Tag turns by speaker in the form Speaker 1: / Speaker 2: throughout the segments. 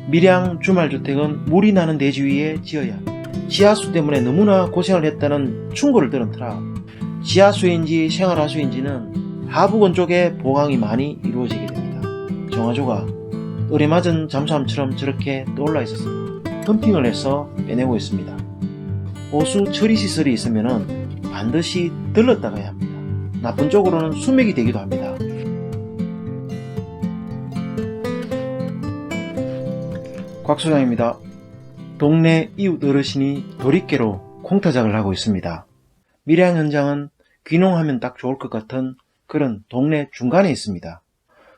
Speaker 1: 밀양 주말주택은 물이 나는 대지 위에 지어야 지하수 때문에 너무나 고생을 했다는 충고를 들은 터라 지하수인지 생활하수인지는 하부건 쪽에 보강이 많이 이루어지게 됩니다. 정화조가 을에 맞은 잠수함처럼 저렇게 떠올라 있었습니다. 펌핑을 해서 빼내고 있습니다. 호수 처리시설이 있으면 반드시 들렀다 가야 합니다. 나쁜 쪽으로는 수맥이 되기도 합니다. 곽 소장입니다. 동네 이웃 어르신이 도리깨로 콩타작을 하고 있습니다. 밀양 현장은 귀농하면 딱 좋을 것 같은 그런 동네 중간에 있습니다.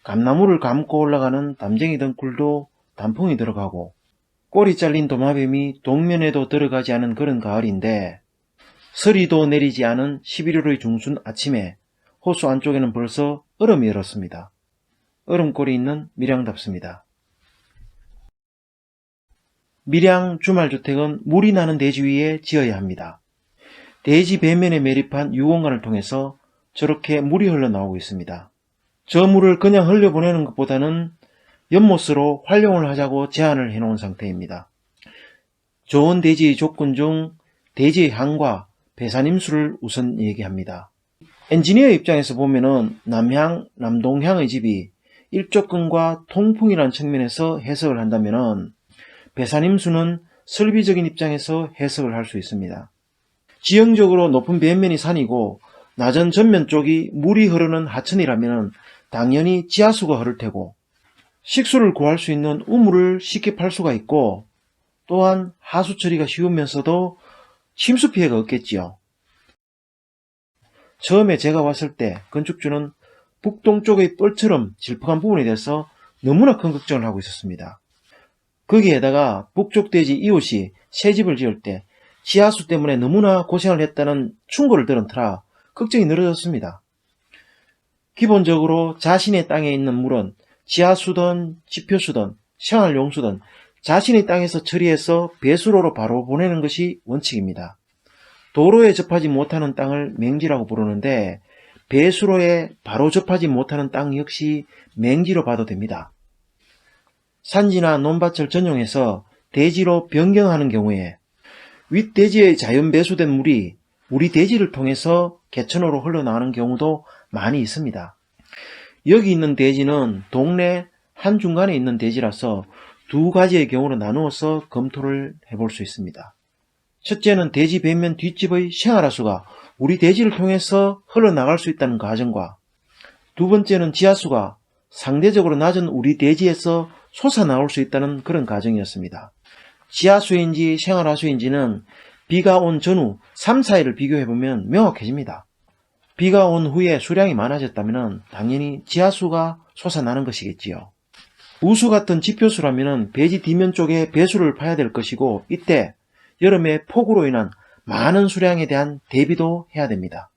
Speaker 1: 감나무를 감고 올라가는 담쟁이 덩굴도 단풍이 들어가고 꼬리 잘린 도마뱀이 동면에도 들어가지 않은 그런 가을인데 서리도 내리지 않은 11월의 중순 아침에 호수 안쪽에는 벌써 얼음이 얼었습니다. 얼음골이 있는 밀양답습니다. 밀양 주말주택은 물이 나는 대지 위에 지어야 합니다. 대지 배면에 매립한 유공관을 통해서 저렇게 물이 흘러나오고 있습니다. 저 물을 그냥 흘려보내는 것보다는 연못으로 활용을 하자고 제안을 해놓은 상태입니다. 좋은 대지의 조건 중 대지의 항과 배산임수를 우선 얘기합니다. 엔지니어 입장에서 보면은 남향, 남동향의 집이 일조권과 통풍이라는 측면에서 해석을 한다면은 배산임수는 설비적인 입장에서 해석을 할 수 있습니다. 지형적으로 높은 변면이 산이고 낮은 전면 쪽이 물이 흐르는 하천이라면 당연히 지하수가 흐를 테고 식수를 구할 수 있는 우물을 쉽게 팔 수가 있고 또한 하수 처리가 쉬우면서도 침수 피해가 없겠지요. 처음에 제가 왔을 때 건축주는 북동쪽의 뻘처럼 질퍽한 부분에 대해서 너무나 큰 걱정을 하고 있었습니다. 거기에다가 북쪽 대지 이웃이 새 집을 지을 때 지하수 때문에 너무나 고생을 했다는 충고를 들은 터라 걱정이 늘어졌습니다. 기본적으로 자신의 땅에 있는 물은 지하수든 지표수든 생활용수든 자신의 땅에서 처리해서 배수로로 바로 보내는 것이 원칙입니다. 도로에 접하지 못하는 땅을 맹지라고 부르는데 배수로에 바로 접하지 못하는 땅 역시 맹지로 봐도 됩니다. 산지나 논밭을 전용해서 대지로 변경하는 경우에 윗대지에 자연 배수된 물이 우리 대지를 통해서 개천으로 흘러나가는 경우도 많이 있습니다. 여기 있는 대지는 동네 한중간에 있는 대지라서 두 가지의 경우로 나누어서 검토를 해볼 수 있습니다. 첫째는 대지 변면 뒷집의 생활하수가 우리 대지를 통해서 흘러나갈 수 있다는 가정과 두 번째는 지하수가 상대적으로 낮은 우리 대지에서 솟아나올 수 있다는 그런 가정이었습니다. 지하수인지 생활하수인지는 비가 온 전후 3, 4일을 비교해보면 명확해집니다. 비가 온 후에 수량이 많아졌다면 당연히 지하수가 솟아나는 것이겠지요. 우수 같은 지표수라면 배지 뒷면 쪽에 배수를 파야 될 것이고 이때 여름에 폭우로 인한 많은 수량에 대한 대비도 해야 됩니다.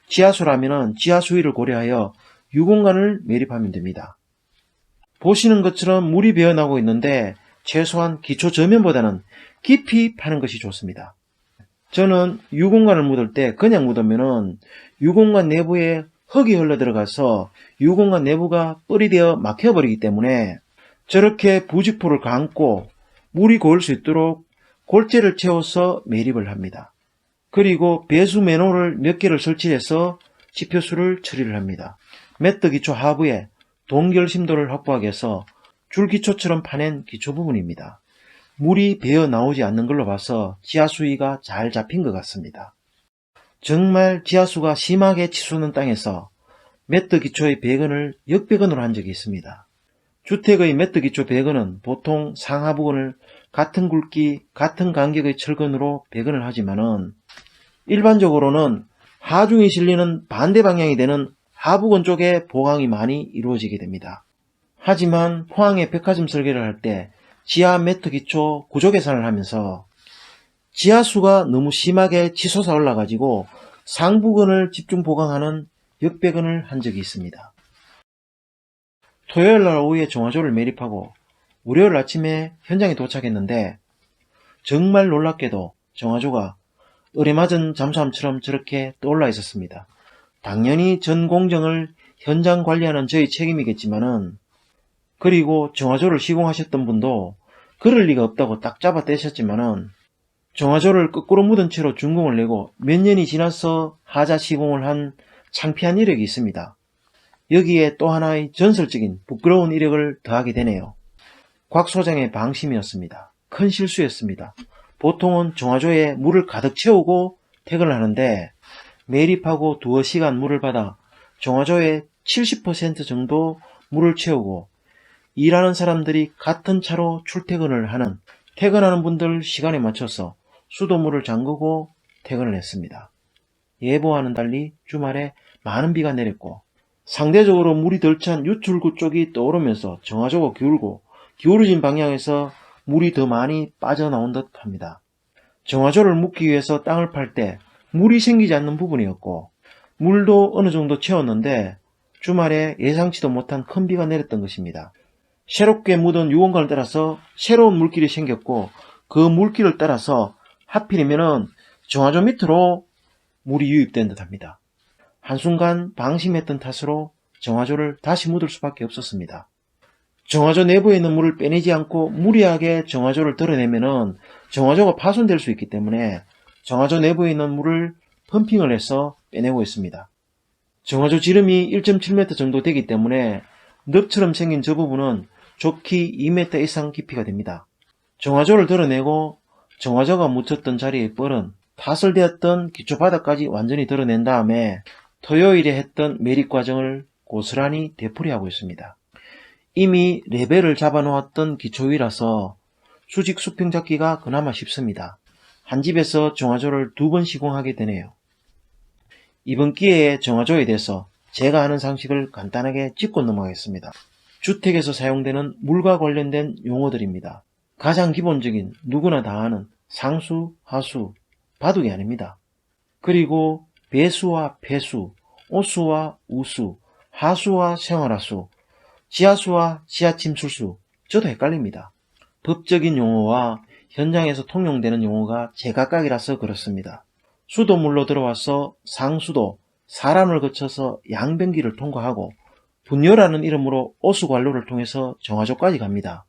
Speaker 1: 지하수라면 지하수위를 고려하여 유공관을 매립하면 됩니다. 보시는 것처럼 물이 배어나고 있는데 최소한 기초 저면보다는 깊이 파는 것이 좋습니다. 저는 유공관을 묻을 때 그냥 묻으면은 유공관 내부에 흙이 흘러 들어가서 유공관 내부가 뻘이 되어 막혀버리기 때문에 저렇게 부직포를 감고 물이 고일 수 있도록 골재를 채워서 매립을 합니다. 그리고 배수 맨홀을 몇 개를 설치해서 지표수를 처리를 합니다. 매트 기초 하부에 동결 심도를 확보하기 위해서 줄기초처럼 파낸 기초 부분입니다. 물이 배어 나오지 않는 걸로 봐서 지하수위가 잘 잡힌 것 같습니다. 정말 지하수가 심하게 치솟는 땅에서 매트 기초의 배건을 역배건으로 한 적이 있습니다. 주택의 매트 기초 배건은 보통 상하부건을 같은 굵기, 같은 간격의 철건으로 배건을 하지만은 일반적으로는 하중이 실리는 반대 방향이 되는 하부건 쪽에 보강이 많이 이루어지게 됩니다. 하지만 포항의 백화점 설계를 할 때 지하 매트 기초 구조 계산을 하면서 지하수가 너무 심하게 치솟아 올라가지고 상부건을 집중 보강하는 역배건을 한 적이 있습니다. 토요일날 오후에 정화조를 매립하고 월요일 아침에 현장에 도착했는데 정말 놀랍게도 정화조가 을에 맞은 잠수함처럼 저렇게 떠올라 있었습니다. 당연히 전 공정을 현장 관리하는 저희 책임이겠지만은 그리고 정화조를 시공하셨던 분도 그럴 리가 없다고 딱 잡아 떼셨지만은 정화조를 거꾸로 묻은 채로 준공을 내고 몇 년이 지나서 하자 시공을 한 창피한 이력이 있습니다. 여기에 또 하나의 전설적인 부끄러운 이력을 더하게 되네요. 곽 소장의 방심이었습니다. 큰 실수였습니다. 보통은 정화조에 물을 가득 채우고 퇴근을 하는데 매립하고 두어 시간 물을 받아 정화조에 70% 정도 물을 채우고 일하는 사람들이 같은 차로 출퇴근을 하는 퇴근하는 분들 시간에 맞춰서 수도물을 잠그고 퇴근을 했습니다. 예보와는 달리 주말에 많은 비가 내렸고 상대적으로 물이 덜 찬 유출구 쪽이 떠오르면서 정화조가 기울고 기울어진 방향에서 물이 더 많이 빠져나온 듯 합니다. 정화조를 묻기 위해서 땅을 팔 때 물이 생기지 않는 부분이었고 물도 어느 정도 채웠는데 주말에 예상치도 못한 큰 비가 내렸던 것입니다. 새롭게 묻은 유원관을 따라서 새로운 물길이 생겼고 그 물길을 따라서 하필이면은 정화조 밑으로 물이 유입된 듯 합니다. 한순간 방심했던 탓으로 정화조를 다시 묻을 수밖에 없었습니다. 정화조 내부에 있는 물을 빼내지 않고 무리하게 정화조를 드러내면은 정화조가 파손될 수 있기 때문에 정화조 내부에 있는 물을 펌핑을 해서 빼내고 있습니다. 정화조 지름이 1.7m 정도 되기 때문에 늪처럼 생긴 저 부분은 좋기 2m 이상 깊이가 됩니다. 정화조를 드러내고 정화조가 묻혔던 자리의 뻘은 타설되었던 기초바닥까지 완전히 드러낸 다음에 토요일에 했던 매립 과정을 고스란히 되풀이하고 있습니다. 이미 레벨을 잡아놓았던 기초위라서 수직 수평 잡기가 그나마 쉽습니다. 한 집에서 정화조를 2번 시공하게 되네요. 이번 기회에 정화조에 대해서 제가 아는 상식을 간단하게 짚고 넘어가겠습니다. 주택에서 사용되는 물과 관련된 용어들입니다. 가장 기본적인 누구나 다 아는 상수, 하수, 바둑이 아닙니다. 그리고 배수와 폐수, 오수와 우수, 하수와 생활하수, 지하수와 지하침출수, 저도 헷갈립니다. 법적인 용어와 현장에서 통용되는 용어가 제각각이라서 그렇습니다. 수도물로 들어와서 상수도, 사람을 거쳐서 양변기를 통과하고 분뇨라는 이름으로 오수관로를 통해서 정화조까지 갑니다.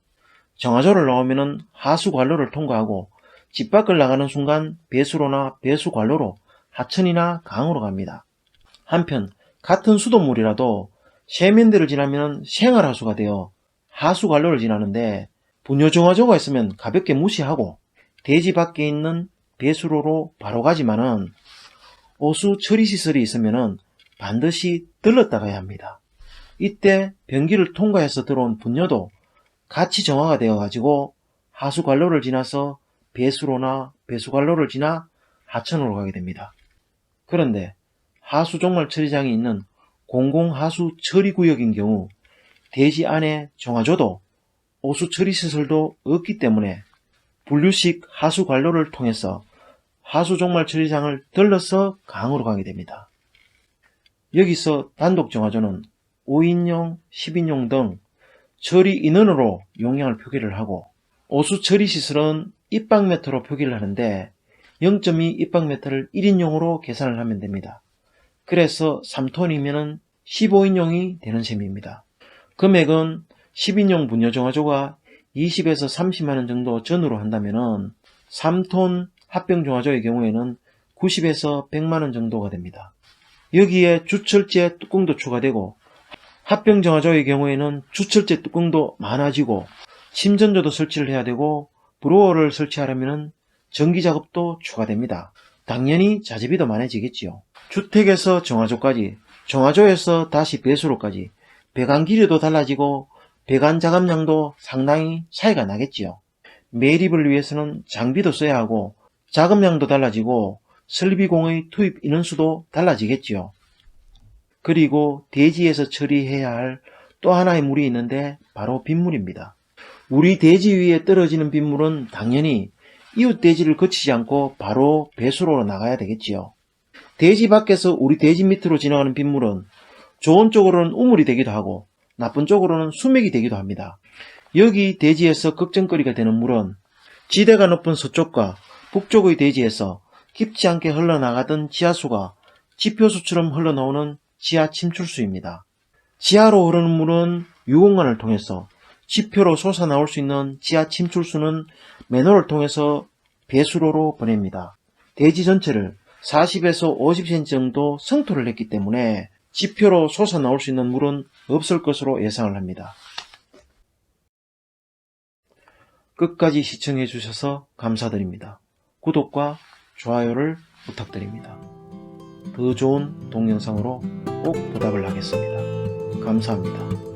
Speaker 1: 정화조를 나오면은 하수관로를 통과하고 집 밖을 나가는 순간 배수로나 배수관로로 하천이나 강으로 갑니다. 한편 같은 수돗물이라도 세면대를 지나면 생활하수가 되어 하수관로를 지나는데 분뇨정화조가 있으면 가볍게 무시하고 대지 밖에 있는 배수로로 바로 가지만은 오수 처리시설이 있으면은 반드시 들렀다 가야 합니다. 이때 변기를 통과해서 들어온 분뇨도 같이 정화가 되어 가지고 하수관로를 지나서 배수로나 배수관로를 지나 하천으로 가게 됩니다. 그런데 하수종말 처리장이 있는 공공하수 처리구역인 경우 대지 안에 정화조도 오수 처리시설도 없기 때문에 분류식 하수관로를 통해서 하수종말 처리장을 들러서 강으로 가게 됩니다. 여기서 단독 정화조는 5인용, 10인용 등 처리 인원으로 용량을 표기를 하고 오수 처리시설은 입방미터로 표기를 하는데 0.2 입방미터를 1인용으로 계산을 하면 됩니다. 그래서 3톤이면 15인용이 되는 셈입니다. 금액은 10인용 분뇨정화조가 20에서 30만원 정도 전후로 한다면 3톤 합병정화조의 경우에는 90에서 100만원 정도가 됩니다. 여기에 주철제 뚜껑도 추가되고 합병정화조의 경우에는 주철제 뚜껑도 많아지고 침전조도 설치를 해야 되고 브로어를 설치하려면 전기작업도 추가됩니다. 당연히 자재비도 많아지겠지요. 주택에서 정화조까지, 정화조에서 다시 배수로까지 배관 길이도 달라지고 배관 자금량도 상당히 차이가 나겠지요. 매립을 위해서는 장비도 써야 하고 자금량도 달라지고 설비공의 투입 인원수도 달라지겠지요. 그리고 대지에서 처리해야 할 또 하나의 물이 있는데 바로 빗물입니다. 우리 대지 위에 떨어지는 빗물은 당연히 이웃 대지를 거치지 않고 바로 배수로로 나가야 되겠지요. 대지 밖에서 우리 대지 밑으로 지나가는 빗물은 좋은 쪽으로는 우물이 되기도 하고 나쁜 쪽으로는 수맥이 되기도 합니다. 여기 대지에서 걱정거리가 되는 물은 지대가 높은 서쪽과 북쪽의 대지에서 깊지 않게 흘러나가던 지하수가 지표수처럼 흘러나오는 지하 침출수입니다. 지하로 흐르는 물은 유공관을 통해서 지표로 솟아나올 수 있는 지하 침출수는 매너를 통해서 배수로로 보냅니다. 대지 전체를 40에서 50cm 정도 성토를 했기 때문에 지표로 솟아나올 수 있는 물은 없을 것으로 예상을 합니다. 끝까지 시청해 주셔서 감사드립니다. 구독과 좋아요를 부탁드립니다. 더 좋은 동영상으로 꼭 보답을 하겠습니다. 감사합니다.